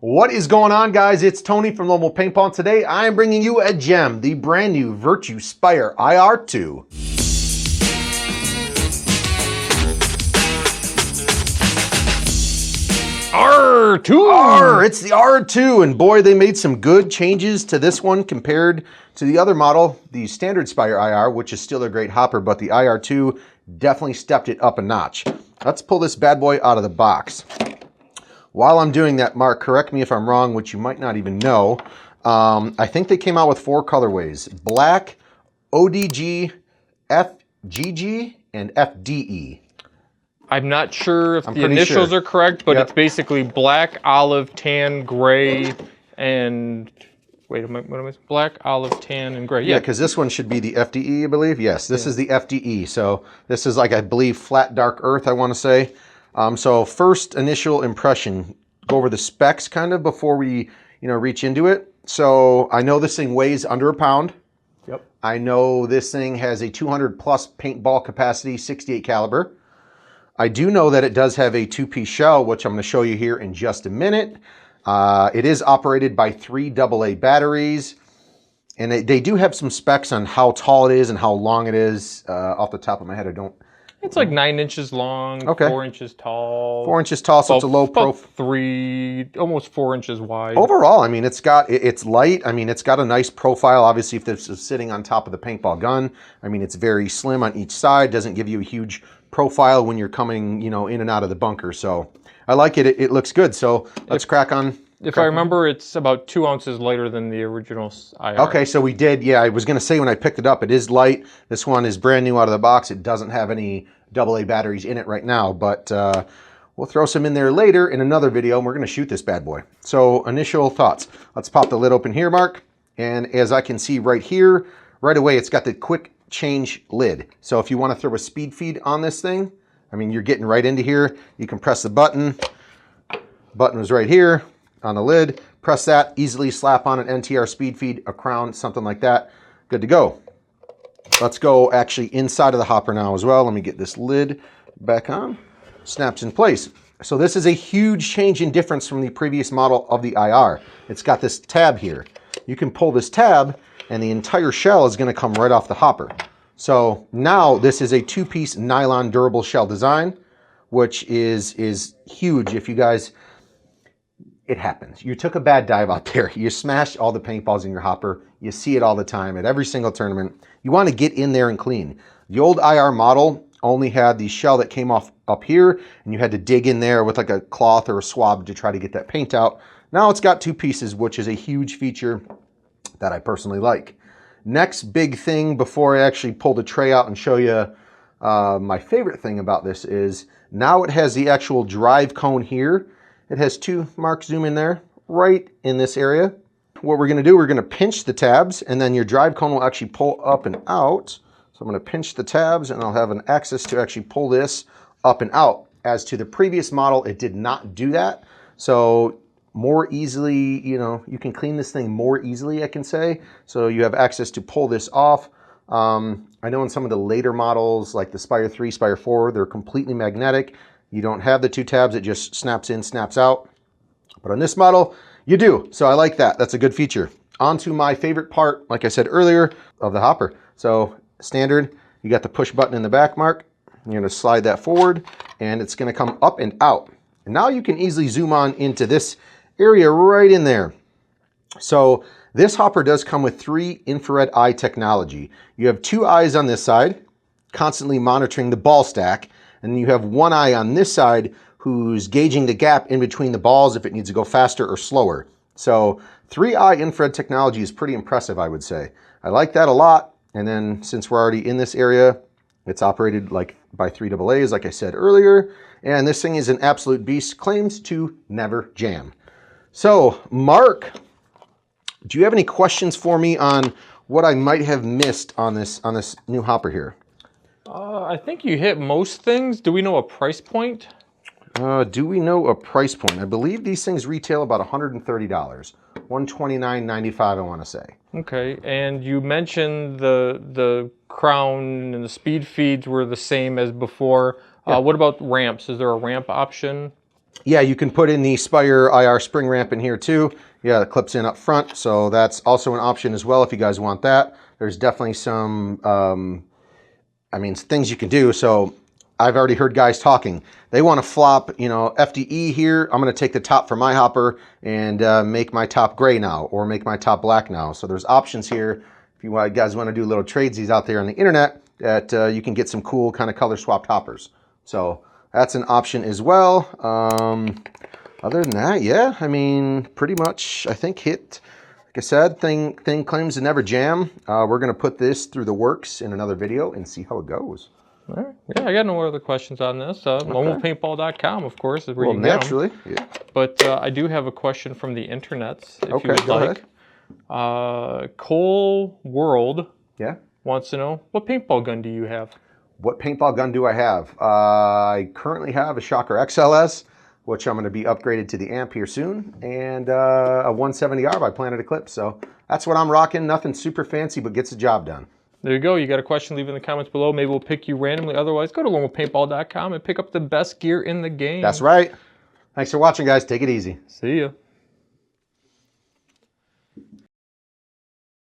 What is going on, guys? It's Tony from Local Paintball, and today I am bringing you a gem, the brand new Virtue Spire IR2. It's the R2, and boy, they made some good changes to this one compared to the other model, the standard Spire IR, which is still a great hopper, but the IR2 definitely stepped it up a notch. Let's pull this bad boy out of the box. While I'm doing that, Mark, correct me if I'm wrong, which you might not even know. I think they came out with 4 colorways: black, ODG, FGG, and FDE. I'm not sure if the initials are correct, but it's basically black, olive, tan, gray, and wait, what am I? Black, olive, tan, and gray. Yeah, because this one should be the FDE, I believe. Yes, this is the FDE. So this is like, I believe, flat dark earth, I want to say. So first initial impression, go over the specs kind of before we, reach into it. So I know this thing weighs under a pound. Yep. I know this thing has a 200 plus paintball capacity, 68 caliber. I do know that it does have a 2-piece shell, which I'm going to show you here in just a minute. It is operated by 3 AA batteries, and they do have some specs on how tall it is and how long it is. Off the top of my head, I don't. It's like 9 inches long, okay. 4 inches tall. 4 inches tall, so it's a low profile. 3, almost 4 inches wide. Overall, I mean, it's light. I mean, it's got a nice profile. Obviously, if this is sitting on top of the paintball gun, I mean, it's very slim on each side. Doesn't give you a huge profile when you're coming, in and out of the bunker. So I like it. It looks good. So let's crack on. If I remember, it's about 2 ounces lighter than the original IR. Okay, so we did. Yeah, I was going to say when I picked it up, it is light. This one is brand new out of the box. It doesn't have any AA batteries in it right now, but we'll throw some in there later in another video, and we're going to shoot this bad boy. So initial thoughts. Let's pop the lid open here, Mark. And as I can see right here, right away, it's got the quick change lid. So if you want to throw a speed feed on this thing, I mean, you're getting right into here. You can press the button. Button was right here on the lid. Press that, easily slap on an NTR speed feed, a crown, something like that. Good to go. Let's go actually inside of the hopper now as well. Let me get this lid back on. Snaps in place. So this is a huge change in difference from the previous model of the IR. It's got this tab here. You can pull this tab and the entire shell is going to come right off the hopper. So now this is a 2-piece nylon durable shell design, which is huge. If you guys, it happens. You took a bad dive out there. You smashed all the paintballs in your hopper. You see it all the time at every single tournament. You want to get in there and clean. The old IR model only had the shell that came off up here, and you had to dig in there with like a cloth or a swab to try to get that paint out. Now it's got 2 pieces, which is a huge feature that I personally like. Next big thing before I actually pull the tray out and show you my favorite thing about this is now it has the actual drive cone here. It has 2, Mark, zoom in there, right in this area. What we're going to do, we're going to pinch the tabs, and then your drive cone will actually pull up and out. So I'm going to pinch the tabs, and I'll have an access to actually pull this up and out. As to the previous model, it did not do that. So more easily, you can clean this thing more easily, I can say. So you have access to pull this off. I know in some of the later models, like the Spire 3, Spire 4, they're completely magnetic. You don't have the 2 tabs, it just snaps in, snaps out. But on this model, you do. So I like that. That's a good feature. On to my favorite part, like I said earlier, of the hopper. So standard, you got the push button in the back, Mark. You're going to slide that forward, and it's going to come up and out. And now you can easily zoom on into this area right in there. So this hopper does come with 3 infrared eye technology. You have 2 eyes on this side, constantly monitoring the ball stack, and you have 1 eye on this side who's gauging the gap in between the balls if it needs to go faster or slower. So 3-eye infrared technology is pretty impressive, I would say. I like that a lot. And then since we're already in this area, it's operated like by 3 AA's, like I said earlier. And this thing is an absolute beast, claims to never jam. So Mark, do you have any questions for me on what I might have missed on this new hopper here? I think you hit most things. Do we know a price point? Do we know a price point? I believe these things retail about $130. $129.95, I want to say. Okay, and you mentioned the crown and the speed feeds were the same as before. Yeah. What about ramps? Is there a ramp option? Yeah, you can put in the Spire IR spring ramp in here too. Yeah, it clips in up front, so that's also an option as well if you guys want that. There's definitely some, things you can do. So I've already heard guys talking. They want to flop, FDE here. I'm going to take the top from my hopper and make my top gray now, or make my top black now. So there's options here. If you guys want to do little tradesies out there on the internet, that you can get some cool kind of color swapped hoppers. So that's an option as well. Other than that, yeah, pretty much, I think like I said, thing claims to never jam. We're going to put this through the works in another video and see how it goes. All right. Yeah, I got no other questions on this. LoneWolfPaintball.com, of course, is where you can naturally, get them. Yeah. But I do have a question from the internets, if you would go like. Cole World wants to know, what paintball gun do you have? What paintball gun do I have? I currently have a Shocker XLS, which I'm going to be upgraded to the amp here soon, and a 170R by Planet Eclipse. So that's what I'm rocking. Nothing super fancy, but gets the job done. There you go. You got a question, leave it in the comments below. Maybe we'll pick you randomly. Otherwise, go to LoneWolfPaintball.com and pick up the best gear in the game. That's right. Thanks for watching, guys. Take it easy. See ya.